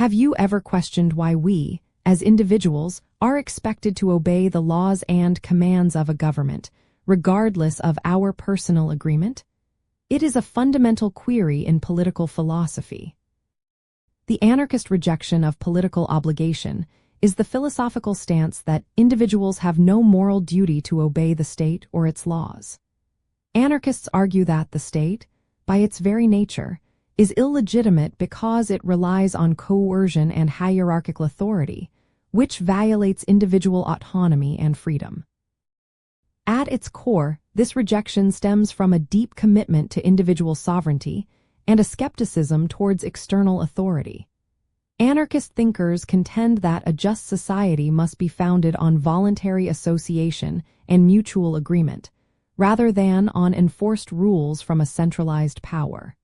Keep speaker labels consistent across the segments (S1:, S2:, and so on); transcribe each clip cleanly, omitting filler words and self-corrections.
S1: Have you ever questioned why we, as individuals, are expected to obey the laws and commands of a government, regardless of our personal agreement? It is a fundamental query in political philosophy. The anarchist rejection of political obligation is the philosophical stance that individuals have no moral duty to obey the state or its laws. Anarchists argue that the state, by its very nature, is illegitimate because it relies on coercion and hierarchical authority, which violates individual autonomy and freedom. At its core, this rejection stems from a deep commitment to individual sovereignty and a skepticism towards external authority. Anarchist thinkers contend that a just society must be founded on voluntary association and mutual agreement, rather than on enforced rules from a centralized power.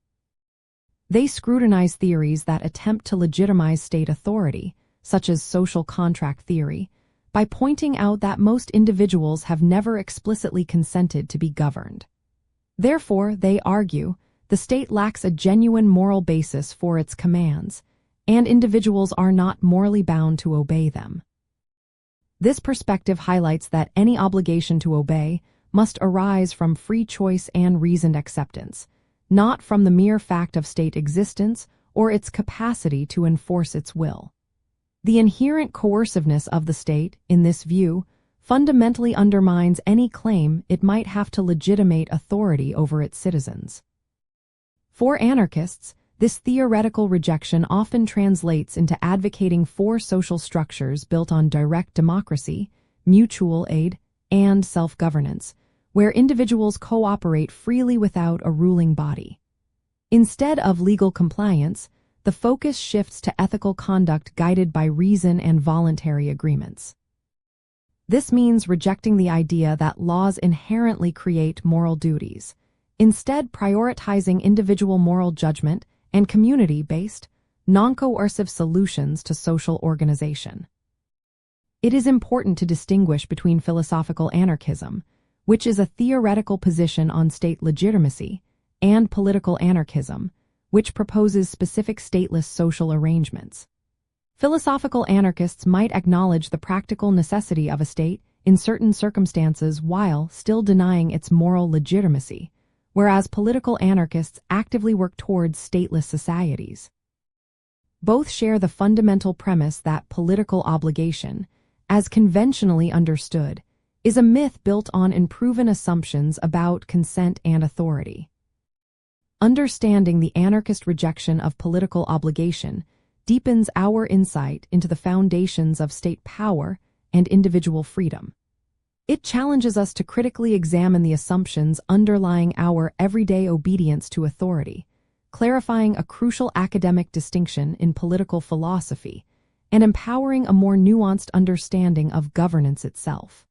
S1: They scrutinize theories that attempt to legitimize state authority, such as social contract theory, by pointing out that most individuals have never explicitly consented to be governed. Therefore, they argue, the state lacks a genuine moral basis for its commands, and individuals are not morally bound to obey them. This perspective highlights that any obligation to obey must arise from free choice and reasoned acceptance, not from the mere fact of state existence or its capacity to enforce its will. The inherent coerciveness of the state, in this view, fundamentally undermines any claim it might have to legitimate authority over its citizens. For anarchists, this theoretical rejection often translates into advocating for social structures built on direct democracy, mutual aid, and self-governance, where individuals cooperate freely without a ruling body. Instead of legal compliance, the focus shifts to ethical conduct guided by reason and voluntary agreements. This means rejecting the idea that laws inherently create moral duties, instead prioritizing individual moral judgment and community-based, non-coercive solutions to social organization. It is important to distinguish between philosophical anarchism, which is a theoretical position on state legitimacy, and political anarchism, which proposes specific stateless social arrangements. Philosophical anarchists might acknowledge the practical necessity of a state in certain circumstances while still denying its moral legitimacy, whereas political anarchists actively work towards stateless societies. Both share the fundamental premise that political obligation, as conventionally understood, is a myth built on unproven assumptions about consent and authority. Understanding the anarchist rejection of political obligation deepens our insight into the foundations of state power and individual freedom. It challenges us to critically examine the assumptions underlying our everyday obedience to authority, clarifying a crucial academic distinction in political philosophy and empowering a more nuanced understanding of governance itself.